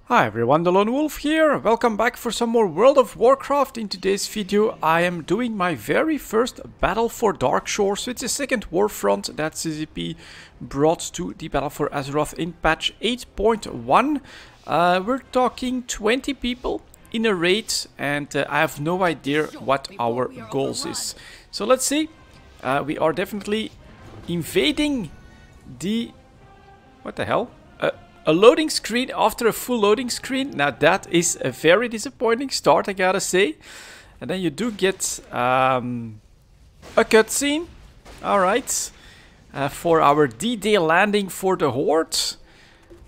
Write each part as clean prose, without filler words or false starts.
Hi everyone, delonewolf here. Welcome back for some more World of Warcraft. In today's video I am doing my very first battle for Darkshore. So it's the second Warfront that CCP brought to the Battle for Azeroth in patch 8.1. We're talking 20 people in a raid and I have no idea what our goals is. So let's see. We are definitely invading the... what the hell? A loading screen after a full loading screen. Now that is a very disappointing start, I gotta say. And then you do get a cutscene. Alright. For our D-Day landing for the Horde.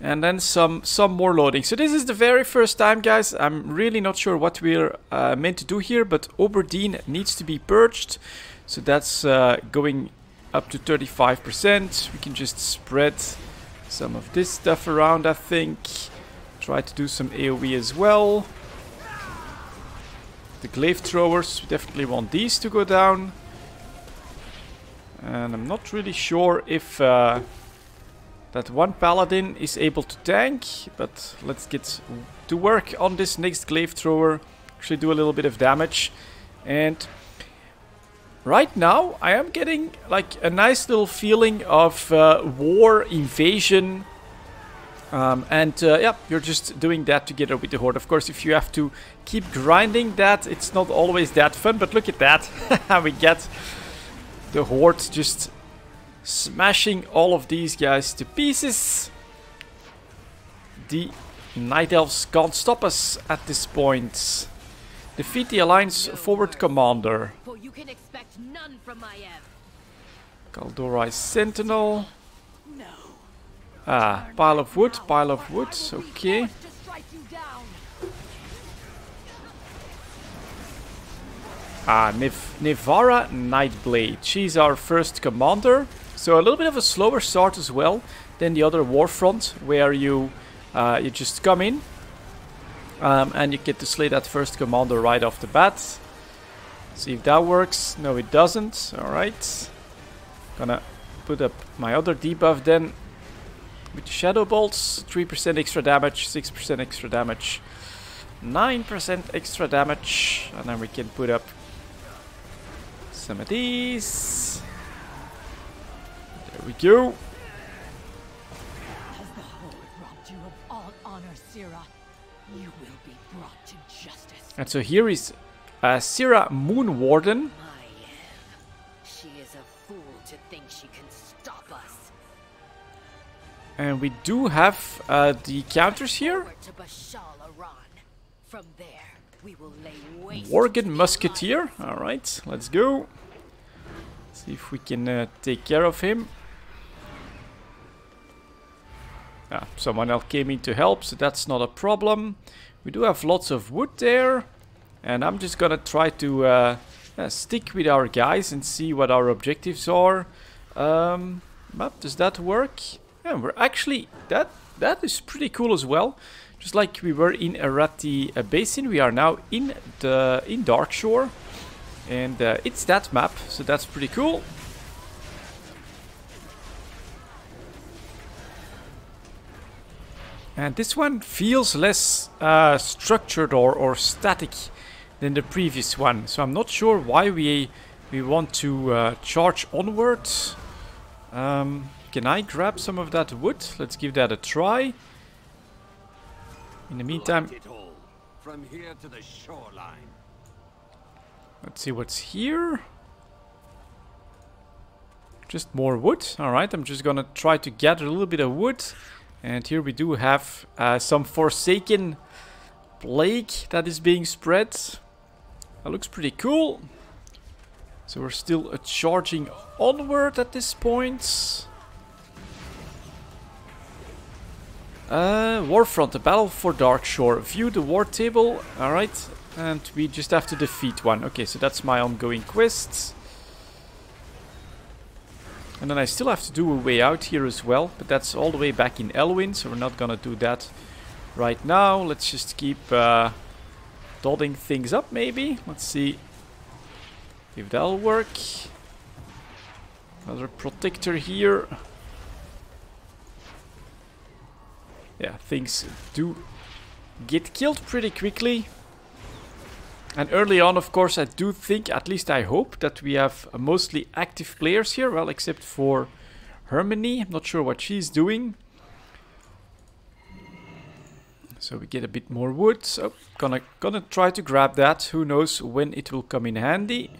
And then some more loading. So this is the very first time, guys. I'm really not sure what we're meant to do here. But Oberdeen needs to be purged. So that's going up to 35%. We can just spread some of this stuff around, I think. Try to do some AoE as well. The glaive throwers, we definitely want these to go down. And I'm not really sure if that one paladin is able to tank, but let's get to work on this next glaive thrower. Actually do a little bit of damage. And right now, I am getting like a nice little feeling of war, invasion. Yeah, you're just doing that together with the Horde. Of course, if you have to keep grinding that, it's not always that fun. But look at that. We get the Horde just smashing all of these guys to pieces. The Night Elves can't stop us at this point. Defeat the Alliance forward commander. You can expect none from my end. Kaldorai's Sentinel. Ah, pile of wood, okay. Ah, Nevara Nightblade. She's our first commander. So a little bit of a slower start as well than the other Warfront, where you just come in. And you get to slay that first commander right off the bat. See if that works. No, it doesn't. Alright. Gonna put up my other debuff then. With the Shadow Bolts. 3% extra damage, 6% extra damage, 9% extra damage. And then we can put up some of these. There we go. Has the Horde robbed you of all honor, Sira? You will be brought to justice. And so here is Sira Moonwarden. She is a fool to think she can stop us. And we do have the counters here. To Bashal Aran. From there, we will lay waste. Worgen Musketeer. Alright, let's go. See if we can take care of him. Ah, someone else came in to help, so that's not a problem. We do have lots of wood there. And I'm just gonna try to stick with our guys and see what our objectives are. But does that work? Yeah, we're actually... That is pretty cool as well. Just like we were in Arati Basin, we are now in Darkshore. And it's that map, so that's pretty cool. And this one feels less structured or static than the previous one. So I'm not sure why we want to charge onwards. Can I grab some of that wood? Let's give that a try. In the meantime, from here to the shoreline. Let's see what's here. Just more wood. Alright, I'm just gonna try to gather a little bit of wood. And here we do have some Forsaken plague that is being spread. That looks pretty cool. So we're still charging onward at this point. Warfront, the battle for Darkshore. View the war table. Alright. And we just have to defeat one. Okay, so that's my ongoing quest. And then I still have to do a way out here as well. But that's all the way back in Elwyn. So we're not gonna do that right now. Let's just keep dotting things up maybe. Let's see if that'll work. Another protector here. Yeah, things do get killed pretty quickly. And early on, of course, I do think, at least I hope, that we have mostly active players here. Well, except for Hermione. I'm not sure what she's doing. So we get a bit more wood. So gonna try to grab that. Who knows when it will come in handy.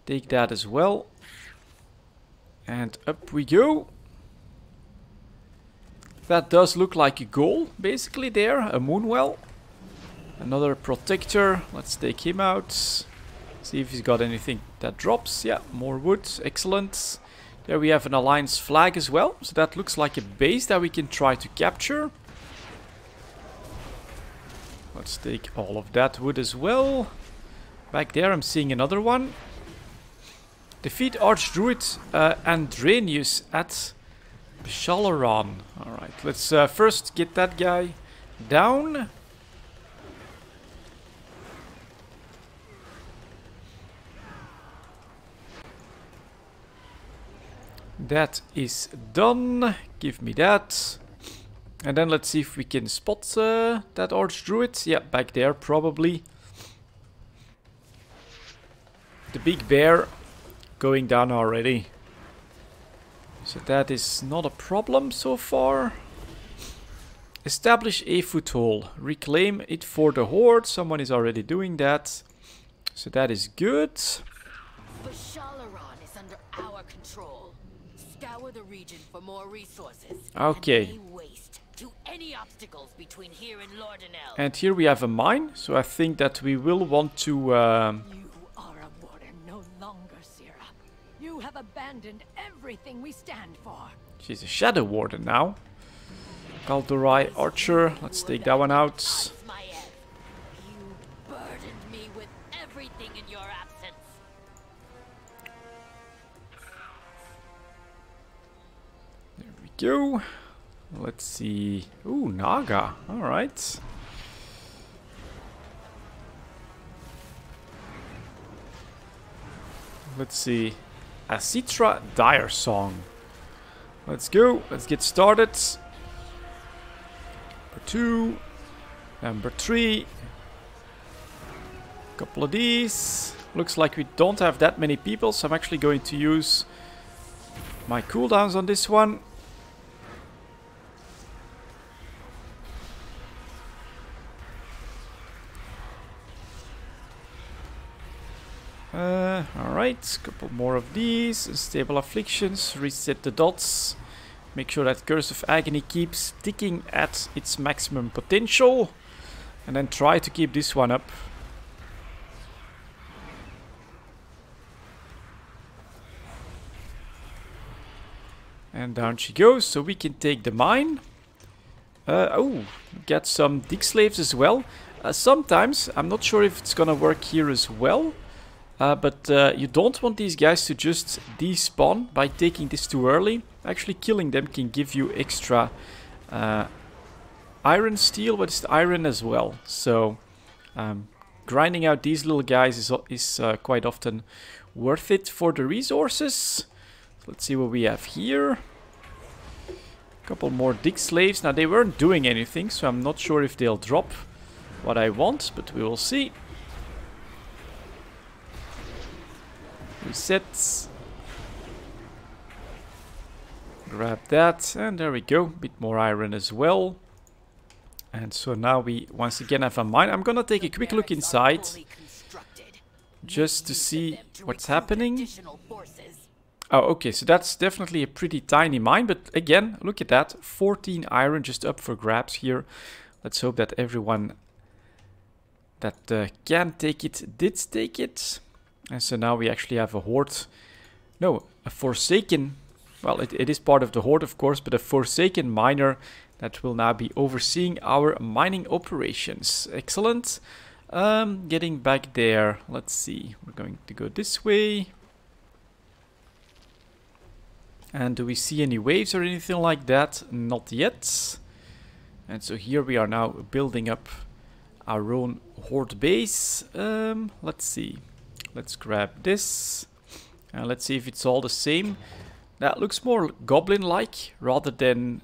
Take that as well. And up we go. That does look like a goal, basically there. A moonwell. Another protector. Let's take him out. See if he's got anything that drops. Yeah, more wood. Excellent. There we have an alliance flag as well. So that looks like a base that we can try to capture. Let's take all of that wood as well. Back there I'm seeing another one. Defeat Archdruid Andrenius at Shalaran. Alright, let's first get that guy down. That is done. Give me that. And then let's see if we can spot that Archdruid. Yeah, back there probably. The big bear going down already. So that is not a problem so far. Establish a foothold. Reclaim it for the horde. Someone is already doing that. So that is good. But Shalaran is under our control. Scour the region for more resources. Okay. And lay waste to any obstacles between here and Lordanel. And here we have a mine. So I think that we will want to... You are a warden no longer, Sira. You have abandoned everything we stand for. She's a shadow warden now. Kaldurai Archer. Let's take that one out. You burdened me with everything in your absence. There we go. Let's see. Ooh, Naga. Alright. Let's see. Asitra Dire Song. Let's go. Let's get started. Number 2. Number 3. Couple of these. Looks like we don't have that many people, so I'm actually going to use my cooldowns on this one. Alright, couple more of these. Unstable afflictions, reset the dots. Make sure that Curse of Agony keeps ticking at its maximum potential. And then try to keep this one up. And down she goes, so we can take the mine. Oh, get some dig slaves as well. Sometimes, I'm not sure if it's gonna work here as well. But you don't want these guys to just despawn by taking this too early. Actually killing them can give you extra iron steel, but it's iron as well. So grinding out these little guys is quite often worth it for the resources. Let's see what we have here. A couple more dig slaves. Now they weren't doing anything, so I'm not sure if they'll drop what I want, but we will see. Resets. Grab that, and there we go. Bit more iron as well. And so now we once again have a mine. I'm gonna take a quick look inside just to see what's happening. Oh, okay, so that's definitely a pretty tiny mine, but again, look at that. 14 iron just up for grabs here. Let's hope that everyone that can take it did take it. And so now we actually have a horde. No, a Forsaken. Well, it is part of the horde, of course, but a Forsaken miner that will now be overseeing our mining operations. Excellent. Getting back there. Let's see. We're going to go this way. And do we see any waves or anything like that? Not yet. And so here we are now building up our own horde base. Let's see. Let's grab this. And let's see if it's all the same. That looks more goblin-like rather than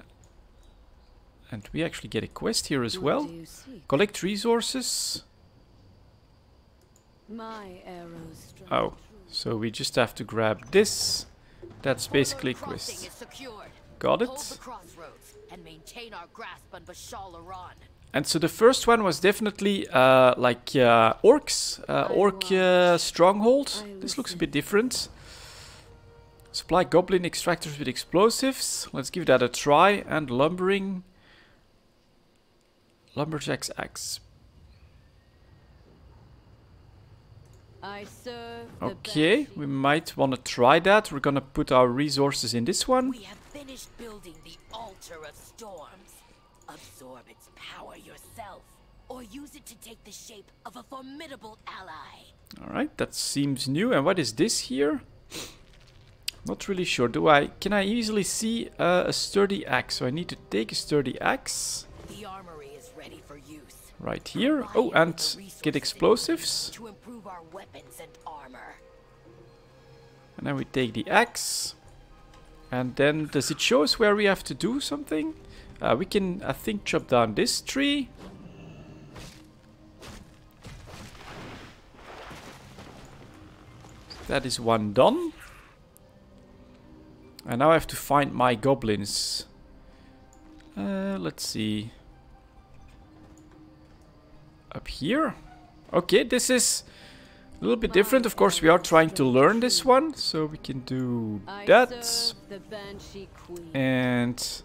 And we actually get a quest here as What well. do you seek? Collect resources. My arrows strike Oh, so we just have to grab this. That's basically a Crossing quest. is secured. Got Hold the it. crossroads and maintain our grasp on Bashal Iran. And so the first one was definitely like orcs, orc stronghold. This looks a bit different. Supply goblin extractors with explosives. Let's give that a try. And lumberjack's axe. I serve the Okay, banshee. we might want to try that. We're gonna put our resources in this one. We have finished building the Altar of Storms. Absorb its power yourself, or use it to take the shape of a formidable ally. Alright, that seems new. And what is this here? Not really sure. Can I easily see a sturdy axe? So I need to take a sturdy axe. The armory is ready for use. Right here. Buy Oh, it and with the resources get it explosives. to improve our weapons and armor. And then we take the axe. And then does it show us where we have to do something? We can, I think, chop down this tree. That is one done. And now I have to find my goblins. Let's see. Up here. Okay, this is a little bit different. Of course, we are trying to learn this one. So we can do I that. serve the banshee queen. And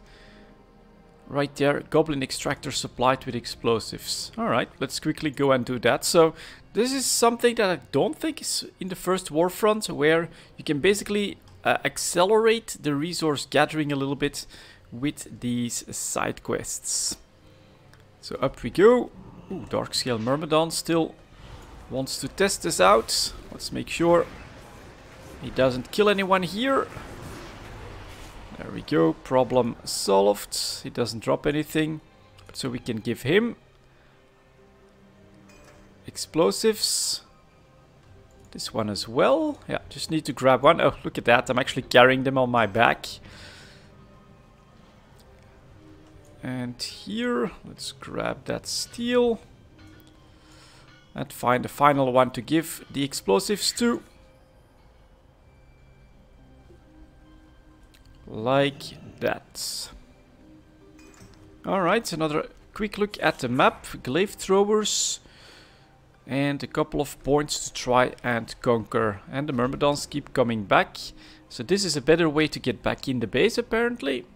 right there, goblin extractor supplied with explosives. Alright, let's quickly go and do that. So this is something that I don't think is in the first Warfront, where you can basically accelerate the resource gathering a little bit with these side quests. So up we go. Ooh, Darkscale Myrmidon still wants to test this out. Let's make sure he doesn't kill anyone here. There we go, problem solved. He doesn't drop anything, so we can give him explosives. This one as well. Yeah, just need to grab one. Oh, look at that, I'm actually carrying them on my back. And here, let's grab that steel. And find the final one to give the explosives to. Like that. Alright, another quick look at the map. Glaive throwers. And a couple of points to try and conquer. And the Myrmidons keep coming back. So this is a better way to get back in the base apparently.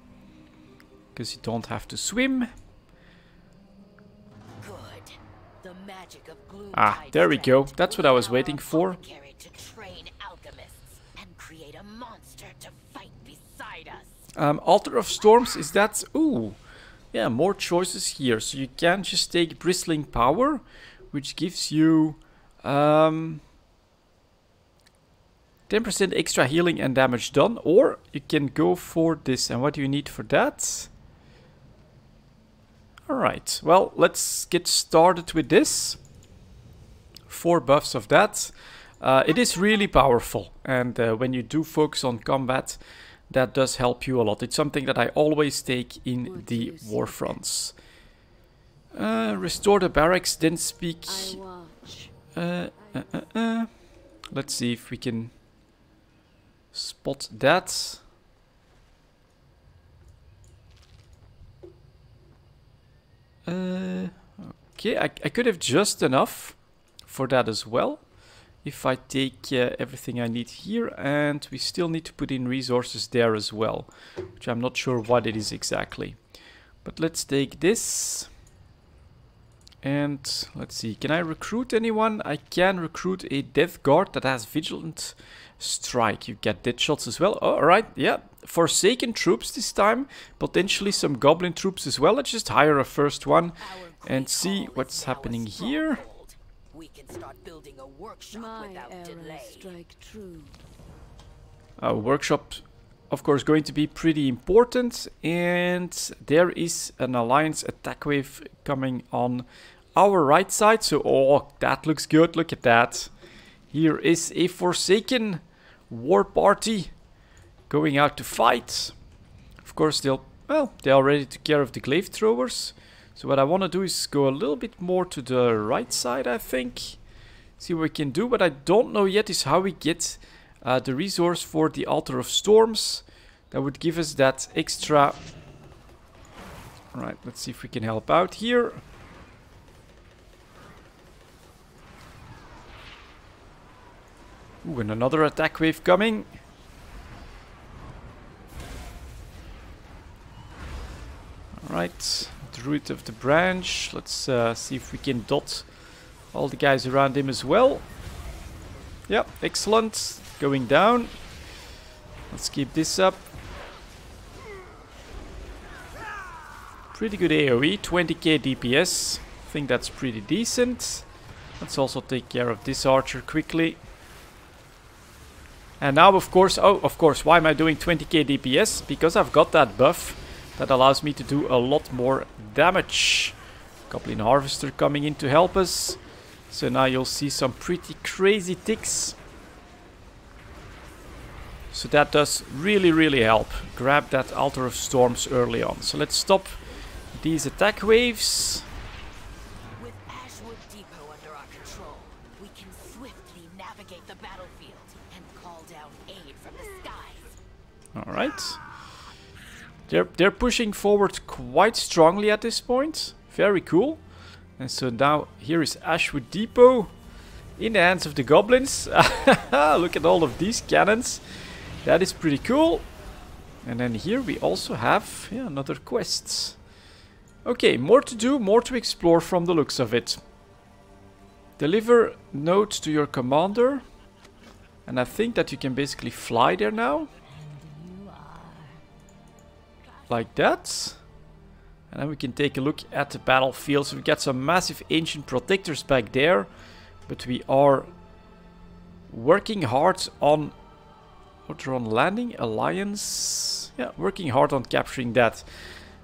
Because you don't have to swim. Good. The magic of Ah, there we go. That's what I was waiting for. To train alchemists and create a monster to fight beside us. Altar of Storms, is that... Ooh, yeah, more choices here. So you can just take Bristling Power, which gives you 10% extra healing and damage done. Or you can go for this. And what do you need for that? Alright, well, let's get started with this. 4 buffs of that. It is really powerful. And when you do focus on combat, that does help you a lot. It's something that I always take in the Warfronts. Restore the barracks, then speak. I watch. Let's see if we can spot that. Okay, I could have just enough for that as well. If I take everything I need here, and we still need to put in resources there as well, which I'm not sure what it is exactly. But let's take this. And let's see, can I recruit anyone? I can recruit a Death Guard that has Vigilant Strike. You get dead shots as well. Oh, alright, yeah. Forsaken troops this time. Potentially some Goblin troops as well. Let's just hire a first one and see what's happening here. We can start building a workshop My without arrows delay. strike true. Workshop, of course, going to be pretty important. And there is an Alliance attack wave coming on our right side. So, oh, that looks good. Look at that. Here is a Forsaken war party going out to fight. Of course, they'll Well, they already took care of the glaive throwers. So what I want to do is go a little bit more to the right side, I think. See what we can do. What I don't know yet is how we get the resource for the Altar of Storms. That would give us that extra... Alright, let's see if we can help out here. Ooh, and another attack wave coming. Alright, Druid of the Branch. Let's see if we can dot all the guys around him as well. Yep, excellent. Going down. Let's keep this up. Pretty good AoE, 20k DPS. I think that's pretty decent. Let's also take care of this archer quickly. And now, of course, why am I doing 20k DPS? Because I've got that buff that allows me to do a lot more damage. Goblin Harvester coming in to help us. So now you'll see some pretty crazy ticks. So that does really, really help. Grab that Altar of Storms early on. So let's stop these attack waves. With Ashwood Depot under our control, we can swiftly navigate the battlefield and call down aid from the skies. Alright. They're pushing forward quite strongly at this point. Very cool. And so now here is Ashwood Depot in the hands of the goblins. Look at all of these cannons. That is pretty cool. And then here we also have another quest. Okay, more to do, more to explore from the looks of it. Deliver note to your commander. And I think that you can basically fly there now. Like that. And then we can take a look at the battlefield. So we got some massive ancient protectors back there. But we are working hard on Otteron Landing Alliance. Yeah, working hard on capturing that.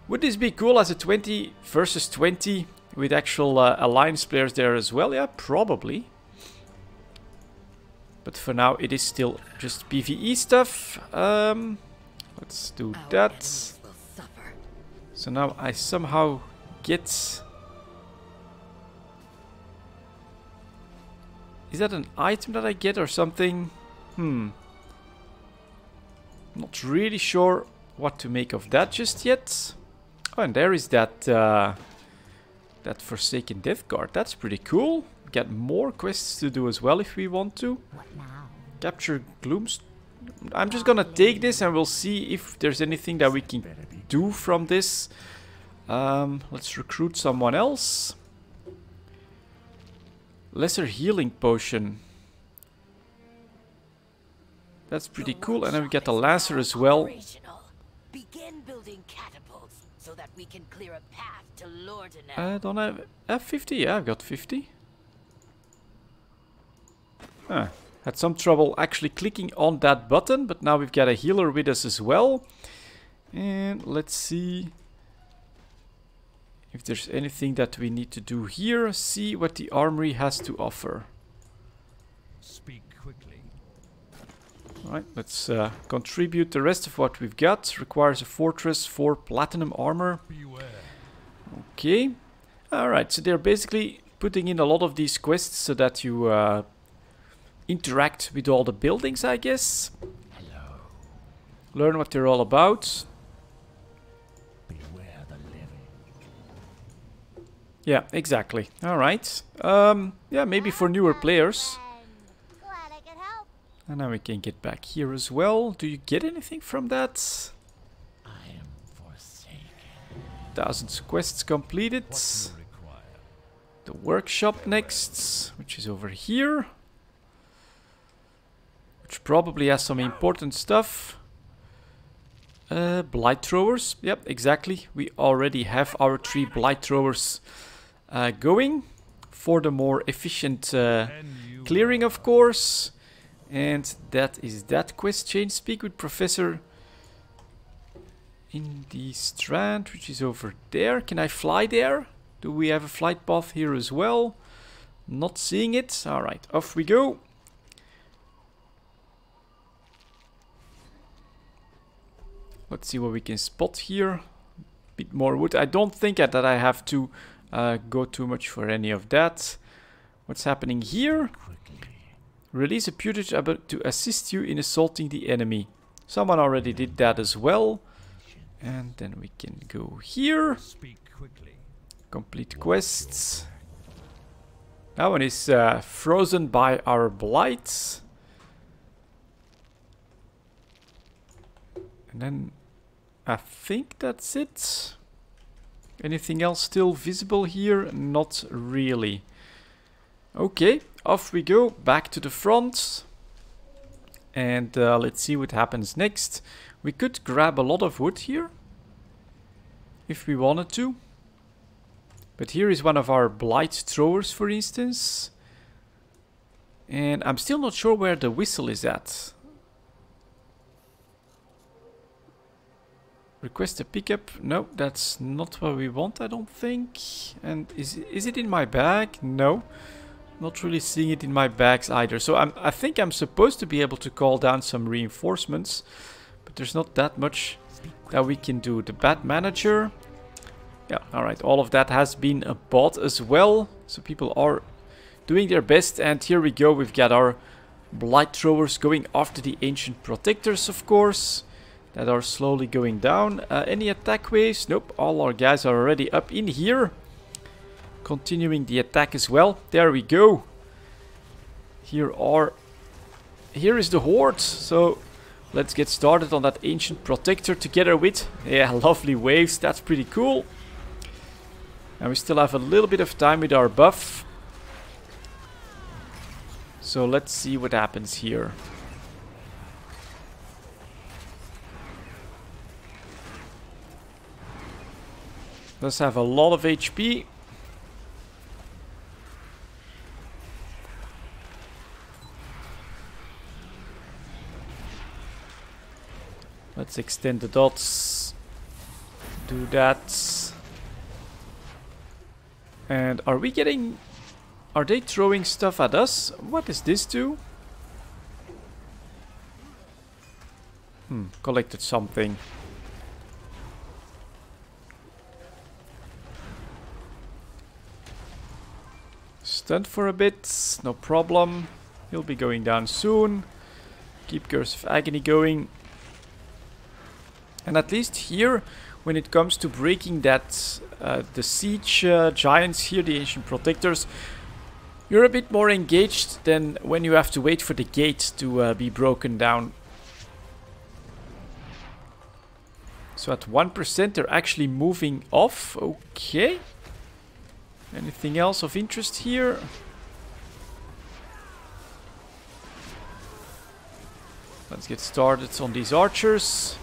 Would this be cool as a 20 versus 20 with actual Alliance players there as well? Yeah, probably. But for now it is still just PvE stuff. Let's do that. So now I somehow get... Is that an item that I get or something? Not really sure what to make of that just yet. Oh, and there is that that Forsaken Death Guard. That's pretty cool. We got more quests to do as well if we want to. Capture Gloom's... I'm just gonna take this and we'll see if there's anything that we can do from this. Let's recruit someone else. Lesser Healing Potion. That's pretty cool. And then we get the Lancer as well. Begin building catapults so that we can clear a path to Lordaener. I don't have 50. Yeah, I've got 50. Had some trouble actually clicking on that button, but now we've got a healer with us as well. And let's see if there's anything that we need to do here. See what the armory has to offer. Speak quickly. Alright, let's contribute the rest of what we've got. Requires a fortress for platinum armor. Beware. Okay. Alright, so they're basically putting in a lot of these quests so that you interact with all the buildings, I guess. Hello. Learn what they're all about. Beware the living. Yeah, exactly. Alright. Yeah, maybe for newer players. Glad I could help. And now we can get back here as well. Do you get anything from that? I am forsaken. 1000 quests completed. What you require? The workshop next, which is over here. Which probably has some important stuff. Blight throwers. Yep, exactly. We already have our 3 blight throwers going for the more efficient clearing, of course. And that is that quest chain. Speak with Professor in the Strand, which is over there. Can I fly there? Do we have a flight path here as well? Not seeing it. Alright, off we go. Let's see what we can spot here. bit more wood. I don't think that I have to go too much for any of that. What's happening here? Release a putrid to assist you in assaulting the enemy. Someone already did that as well. And then we can go here. Complete quests. That one is frozen by our blight. And then I think that's it. Anything else still visible here? Not really. Okay, off we go, back to the front. And let's see what happens next. We could grab a lot of wood here, if we wanted to. But here is one of our blight throwers, for instance. And I'm still not sure where the whistle is at. Request a pickup. No, that's not what we want, I don't think. And is it in my bag? No. Not really seeing it in my bags either. So I think I'm supposed to be able to call down some reinforcements. But there's not that much that we can do. The bat manager. Yeah, alright. All of that has been bought as well. So people are doing their best. And here we go. We've got our blight throwers going after the ancient protectors, of course. That are slowly going down. Any attack waves? Nope. All our guys are already up in here. Continuing the attack as well. There we go. Here is the horde. So let's get started on that ancient protector together with, yeah, lovely waves. That's pretty cool. And we still have a little bit of time with our buff. So let's see what happens here. Does have a lot of HP. Let's extend the dots. Do that. And are they throwing stuff at us? What does this do? Collected something. Stunned for a bit, no problem. He'll be going down soon. Keep Curse of Agony going. And at least here, when it comes to breaking that, the siege giants here, the ancient protectors, you're a bit more engaged than when you have to wait for the gate to be broken down. So at 1% they're actually moving off. Okay. Anything else of interest here? Let's get started on these archers.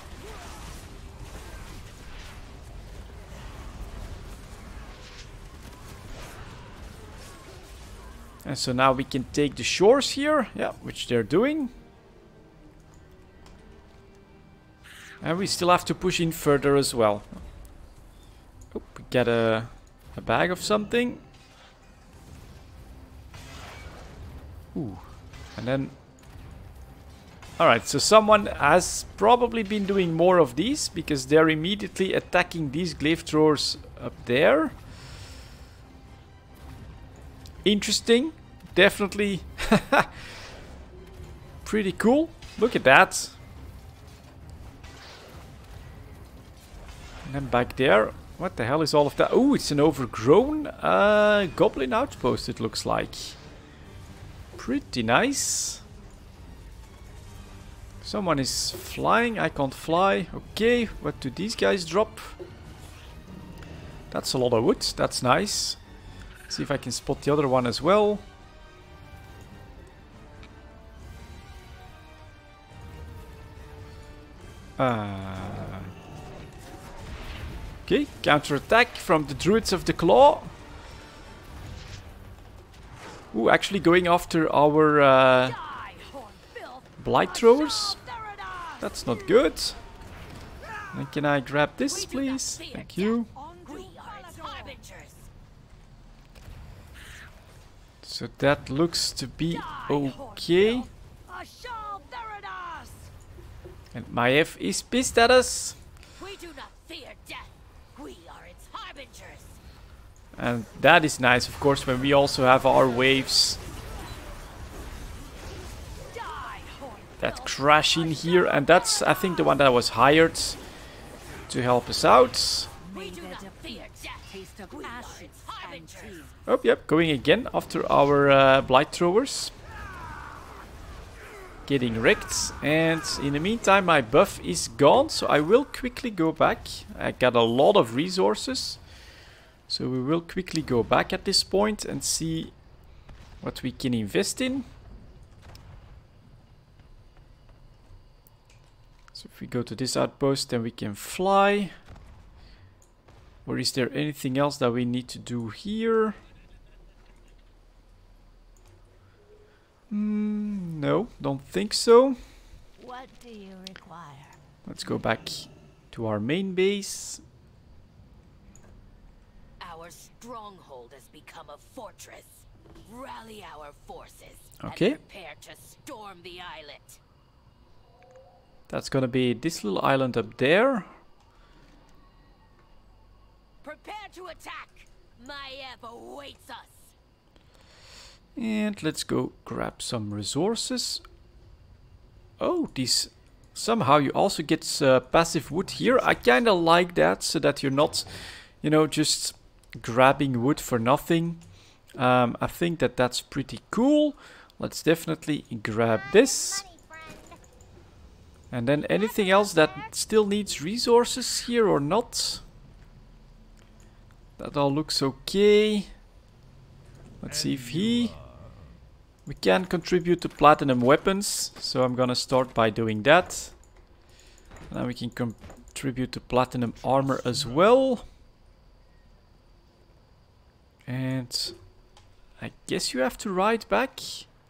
And so now we can take the shores here, yeah, which they're doing. And we still have to push in further as well. Oh, we get a bag of something. Ooh, and then... Alright, so someone has probably been doing more of these, because they're immediately attacking these glaive throwers up there. Interesting. Definitely pretty cool. Look at that. And then back there. What the hell is all of that? Oh, it's an overgrown goblin outpost, it looks like. Pretty nice. Someone is flying. I can't fly. Okay, what do these guys drop? That's a lot of wood. That's nice. See if I can spot the other one as well. Okay, counter-attack from the Druids of the Claw. Ooh, actually going after our blight throwers. That's not good. And can I grab this, please? Thank you. So that looks to be okay. And Maiev is pissed at us. We do not fear death. We Harbingers. And that is nice, of course, when we also have our waves that crash in here. And that's, I think, the one that was hired to help us out. We do not fear death. Taste of We are ashes its and harbingers. tears. Oh, yep, going again after our blight throwers. Getting wrecked. And in the meantime, my buff is gone, so I will quickly go back. I got a lot of resources. So we will quickly go back at this point and see what we can invest in. So if we go to this outpost, then we can fly. Or is there anything else that we need to do here? No, don't think so. What do you require? Let's go back to our main base. Our stronghold has become a fortress. Rally our forces Okay. and prepare to storm the islet. That's gonna be this little island up there. Prepare to attack. Maiev awaits us. And let's go grab some resources. Oh, these... Somehow you also get passive wood here. I kinda like that, so that you're not, you know, just grabbing wood for nothing. I think that that's pretty cool. Let's definitely grab this. Money, friend. And then anything else that still needs resources here or not? That all looks okay. Let's see if we can contribute to platinum weapons, so I'm gonna start by doing that. Now we can contribute to platinum armor as well. And I guess you have to ride back.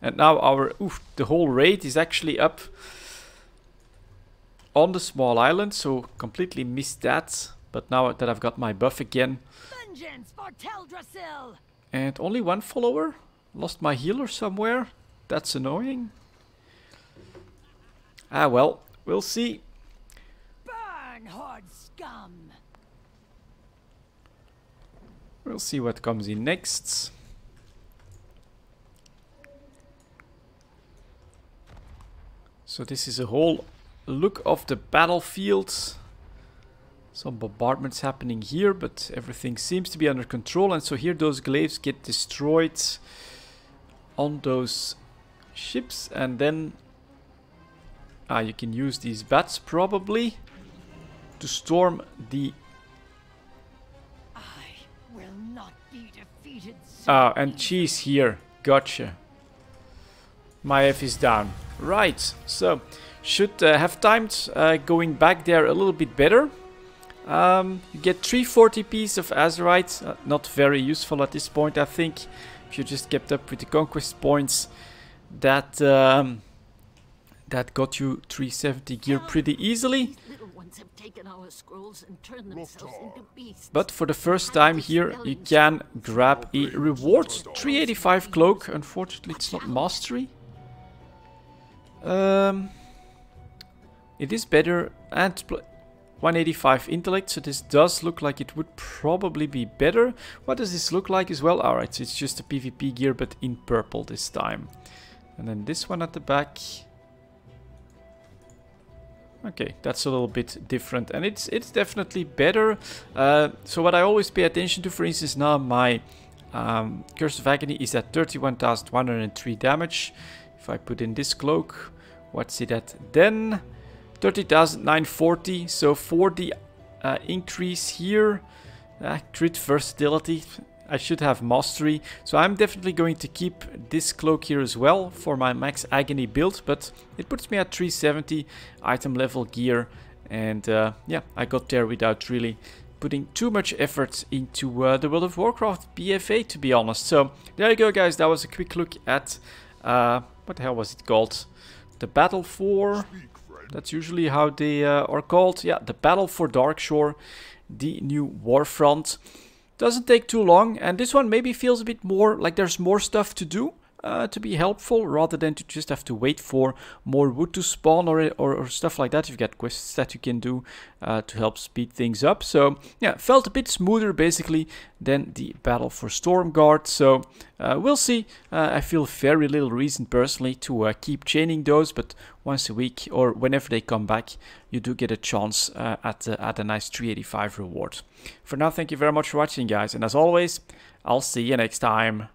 And now our the whole raid is actually up on the small island, so completely missed that. But now that I've got my buff again. Vengeance for Teldrassil! And only one follower? Lost my healer somewhere? That's annoying. Ah well, we'll see. Burn, Horde scum! We'll see what comes in next. So this is a whole look of the battlefield. Some bombardments happening here, but everything seems to be under control. And so here those glaives get destroyed on those ships. And then you can use these bats probably to storm the... I will not be defeated. and she's here. Gotcha. My F is down. Right, so should have timed going back there a little bit better. You get 340 pieces of Azerite, not very useful at this point, I think. If you just kept up with the conquest points, that that got you 370 gear pretty easily. Little ones have taken our scrolls and turned themselves into beasts. But for the first time here, you can grab a reward. 385 cloak. Unfortunately, it's not mastery. It is better, and 185 intellect, so this does look like it would probably be better. What does this look like as well? Alright, so it's just a PvP gear, but in purple this time. And then this one at the back. Okay, that's a little bit different, and it's definitely better. So what I always pay attention to, for instance, now my Curse of Agony is at 31,103 damage. If I put in this cloak, what's it at then? 30,940. So for the increase here, crit versatility, I should have mastery. So I'm definitely going to keep this cloak here as well for my max agony build. But it puts me at 370 item level gear. And yeah, I got there without really putting too much effort into the World of Warcraft BFA, to be honest. So there you go, guys. That was a quick look at what the hell was it called? The Battle for... That's usually how they are called. Yeah, the Battle for Darkshore, the new Warfront. Doesn't take too long, and this one maybe feels a bit more like there's more stuff to do. to be helpful, rather than to just have to wait for more wood to spawn or stuff like that. You've got quests that you can do to help speed things up. So yeah, felt a bit smoother basically than the Battle for Stormguard. So we'll see. I feel very little reason personally to keep chaining those, but once a week or whenever they come back, you do get a chance at a nice 385 reward. For now, thank you very much for watching, guys, and as always, I'll see you next time.